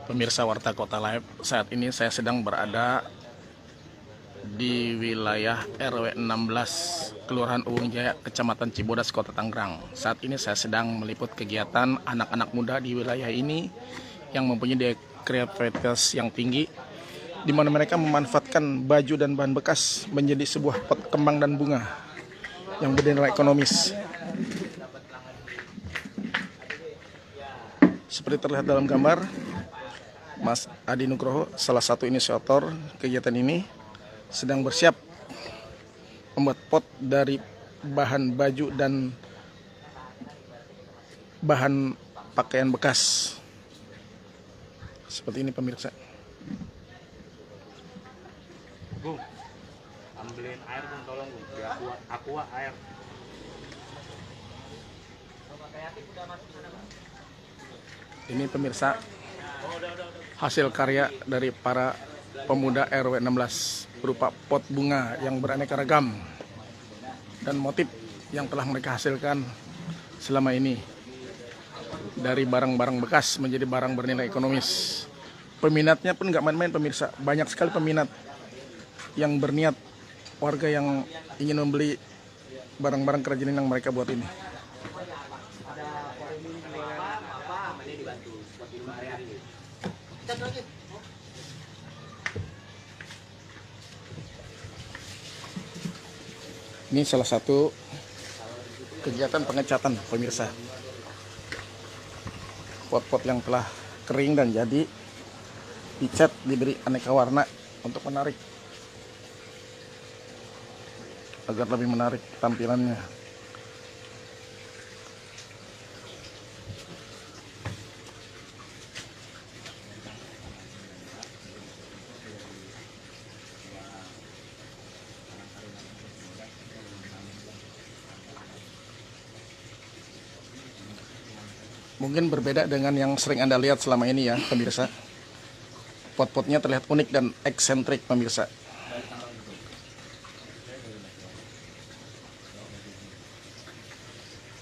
Pemirsa Warta Kota Live, saat ini saya sedang berada di wilayah RW 16 Kelurahan Uwung Jaya, Kecamatan Cibodas, Kota Tangerang. Saat ini saya sedang meliput kegiatan anak-anak muda di wilayah ini yang mempunyai kreativitas yang tinggi, di mana mereka memanfaatkan baju dan bahan bekas menjadi sebuah pot kembang dan bunga yang bernilai ekonomis. Seperti terlihat dalam gambar, Mas Adi Nugroho, salah satu inisiator kegiatan ini, sedang bersiap membuat pot dari bahan baju dan bahan pakaian bekas. Seperti ini pemirsa. Bung, ambilin air Bung, tolong Bung, di aqua air. Ini pemirsa, hasil karya dari para pemuda RW 16 berupa pot bunga yang beraneka ragam dan motif yang telah mereka hasilkan selama ini dari barang-barang bekas menjadi barang bernilai ekonomis. Peminatnya pun nggak main-main pemirsa, banyak sekali peminat yang berniat, warga yang ingin membeli barang-barang kerajinan yang mereka buat ini. Ini salah satu kegiatan pengecatan pemirsa. Pot-pot yang telah kering dan jadi dicat, diberi aneka warna untuk menarik, agar lebih menarik tampilannya. Mungkin berbeda dengan yang sering Anda lihat selama ini ya pemirsa. Pot-potnya terlihat unik dan eksentrik pemirsa.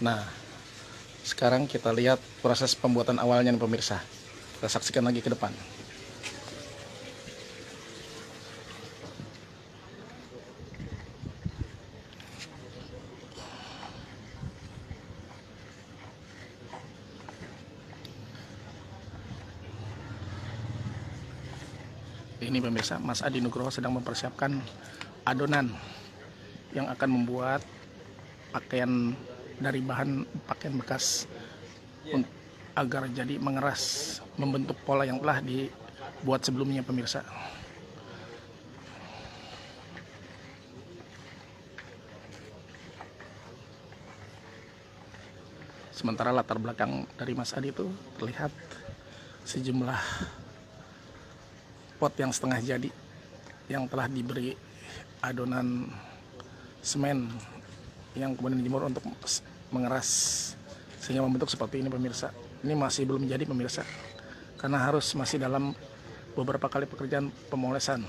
Nah, sekarang kita lihat proses pembuatan awalnya nih pemirsa. Kita saksikan lagi ke depan. Ini pemirsa, Mas Adi Nugroho sedang mempersiapkan adonan yang akan membuat pakaian dari bahan pakaian bekas agar jadi mengeras, membentuk pola yang telah dibuat sebelumnya pemirsa. Sementara latar belakang dari Mas Adi itu terlihat sejumlah pot yang setengah jadi yang telah diberi adonan semen yang kemudian dijemur untuk mengeras sehingga membentuk seperti ini pemirsa. Ini masih belum jadi pemirsa, karena harus masih dalam beberapa kali pekerjaan pemolesan.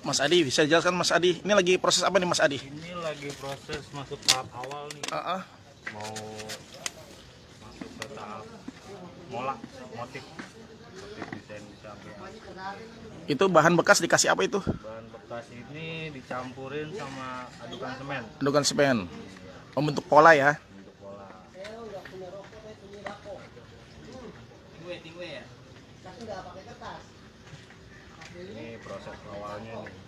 Mas Adi, bisa dijelaskan Mas Adi, ini lagi proses apa nih Mas Adi? Ini lagi proses masuk tahap awal nih. Mau masuk ke tahap motif desain sampai. Itu bahan bekas dikasih apa itu? Bahan bekas ini dicampurin sama adukan semen. Adukan semen, membentuk pola ya. Untuk pola. Ini proses awalnya nih.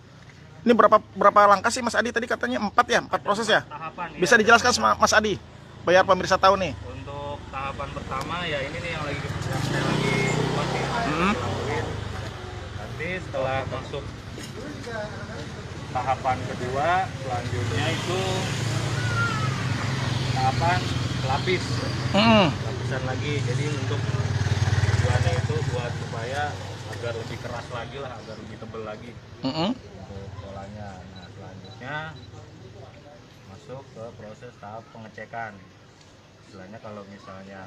Ini berapa langkah sih Mas Adi? Tadi katanya 4 ya, 4 proses ya? Tahapan. Bisa dijelaskan sama Mas Adi, biar pemirsa tahu nih. Untuk tahapan pertama ya ini nih yang saya lagi buat nih. Nanti setelah masuk tahapan kedua, selanjutnya itu tahapan pelapis, Mm-mm. lapisan lagi. Jadi untuk tujuannya itu buat supaya agar lebih keras lagi lah, agar lebih tebal lagi Mm-mm. untuk polanya. Nah selanjutnya masuk ke proses tahap pengecekan. Istilahnya kalau misalnya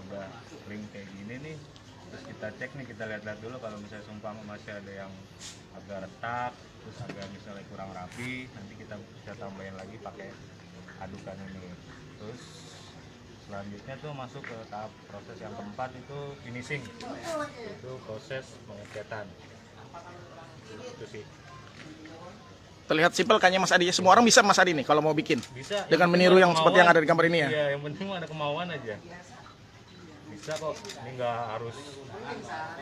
udah kering kayak gini nih, terus kita cek nih, kita lihat-lihat dulu kalau misalnya sumpah masih ada yang agak retak, terus agak misalnya kurang rapi, nanti kita bisa tambahin lagi pakai adukan ini. Terus selanjutnya tuh masuk ke tahap proses yang keempat, itu finishing, itu proses pengecetan. Itu sih Terlihat simpel kayaknya Mas Adi. Semua orang bisa Mas Adi nih kalau mau bikin. bisa, Dengan penting meniru ada yang seperti yang kemauan. ada di gambar ini ya. Iya, yang penting ada kemauan aja. Bisa kok, ini nggak harus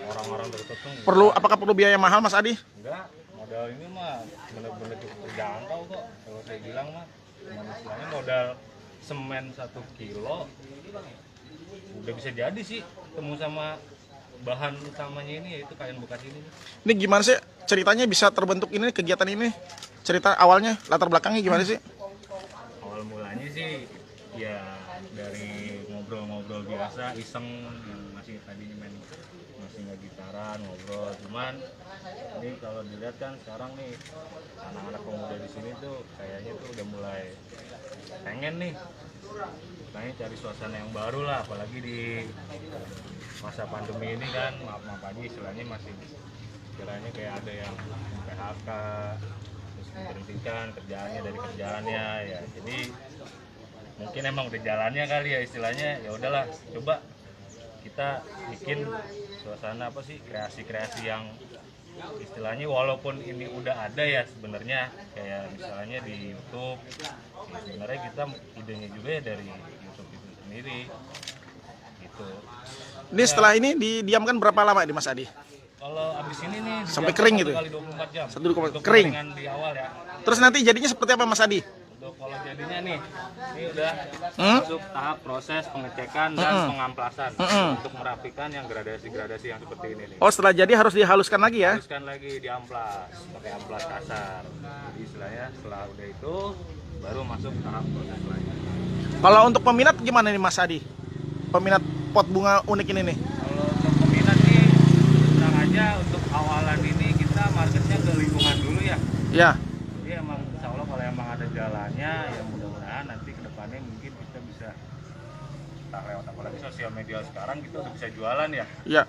orang-orang tertentu. Apakah perlu biaya mahal Mas Adi? Enggak, modal ini mah bener-bener cukup terjangkau kok. Kalau saya bilang mah, cuman istilahnya modal semen 1 kilo udah bisa jadi sih, ketemu sama bahan utamanya ini, yaitu kain bekas ini. Ini gimana sih ceritanya bisa terbentuk ini kegiatan ini? Cerita awalnya, latar belakangnya gimana sih? Awal mulanya sih ya dari ngobrol-ngobrol biasa, iseng, yang masih tadinya masih nggak gitaran, ngobrol. Cuman ini kalau dilihat kan sekarang nih anak-anak pemuda di sini tuh kayaknya tuh udah mulai pengen nih, makanya cari suasana yang baru lah, apalagi di masa pandemi ini kan, maaf aja istilahnya masih kiranya kayak ada yang PHK, terus memberhentikan kerjaannya dari kerjaannya ya. Jadi mungkin emang udah jalannya kali ya istilahnya, ya udahlah coba kita bikin suasana apa sih, kreasi-kreasi yang istilahnya walaupun ini udah ada ya sebenarnya, kayak misalnya di YouTube ya, sebenarnya kita idenya juga ya dari YouTube itu sendiri gitu. Ini setelah ini didiamkan berapa lama di Mas Adi? Kalau abis ini nih Sampai dijaga kering 1 gitu? kali 24 jam. 1 Untuk kering. keringan di awal ya. Terus nanti jadinya seperti apa Mas Adi? Untuk kalau jadinya nih, ini udah Hmm? masuk tahap proses pengecekan dan pengamplasan untuk merapikan yang gradasi-gradasi yang seperti ini nih. Oh setelah jadi harus dihaluskan lagi ya? Teruskan lagi di amplas, pakai amplas kasar. Jadi istilahnya setelah udah itu baru masuk tahap proses lain. Kalau untuk peminat gimana nih Mas Adi? Peminat pot bunga unik ini nih? Kalau untuk peminat nih, tenang aja, untuk awalan ini kita marketnya ke lingkungan dulu ya. Ya. Jadi emang insya Allah kalau emang ada jalannya ya mudah-mudahan nanti ke depannya mungkin kita bisa tak lewat, apalagi sosial media sekarang kita udah bisa jualan ya. Ya.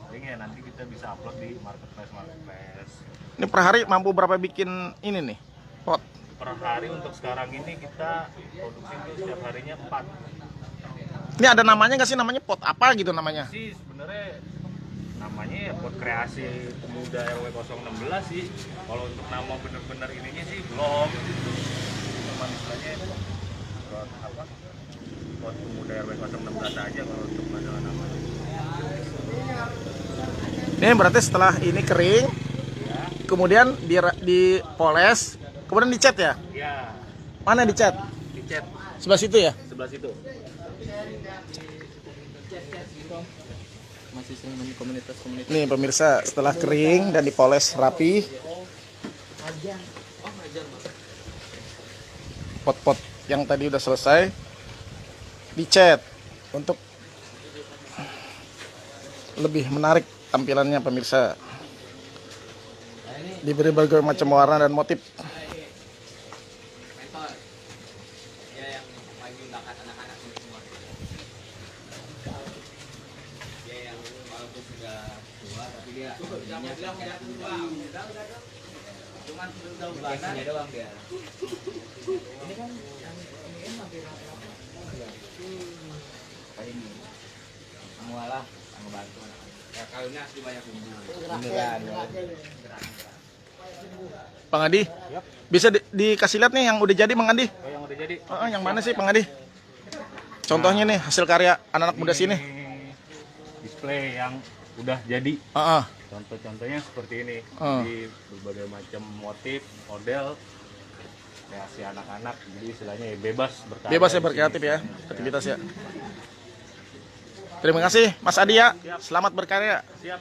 Paling ya nanti kita bisa upload di marketplace. Ini per hari mampu berapa bikin ini nih? Pot. Per hari untuk sekarang ini kita produksi itu setiap harinya 4. Ini ada namanya nggak sih, namanya pot apa gitu namanya? Sih sebenarnya namanya ya pot kreasi pemuda RW 016 sih. Kalau untuk nama bener-bener ininya sih belum. Cuman istilahnya pot apa? Pot pemuda RW 016 aja kalau untuk masalah namanya. Ini berarti setelah ini kering, Ya, kemudian dipoles, kemudian dicat ya? ya, Mana dicat? dicat Sebelah situ ya? sebelah situ. Masih sering main komunitas-komunitas. Nih pemirsa, setelah kering dan dipoles rapi, pot-pot yang tadi udah selesai dicat untuk lebih menarik tampilannya pemirsa. Diberi berbagai macam warna dan motif. Casingnya doang dia. Ini mualah ngebantu. Ya kawinnya asli banyak bumbu. Beneran. Bang Adi, bisa dikasih lihat nih yang udah jadi Bang Adi? Oh, yang udah jadi. Yang mana sih Bang Adi? Contohnya nih hasil karya anak-anak muda sini. Display yang udah jadi. Heeh. Contoh-contohnya seperti ini. Oh. Jadi berbagai macam motif, model, kreasi anak-anak. Jadi istilahnya ya bebas berkarya. Bebas ya di sini. berkreatif ya, aktivitas ya. Terima kasih Mas Adi ya. Selamat berkarya. Siap.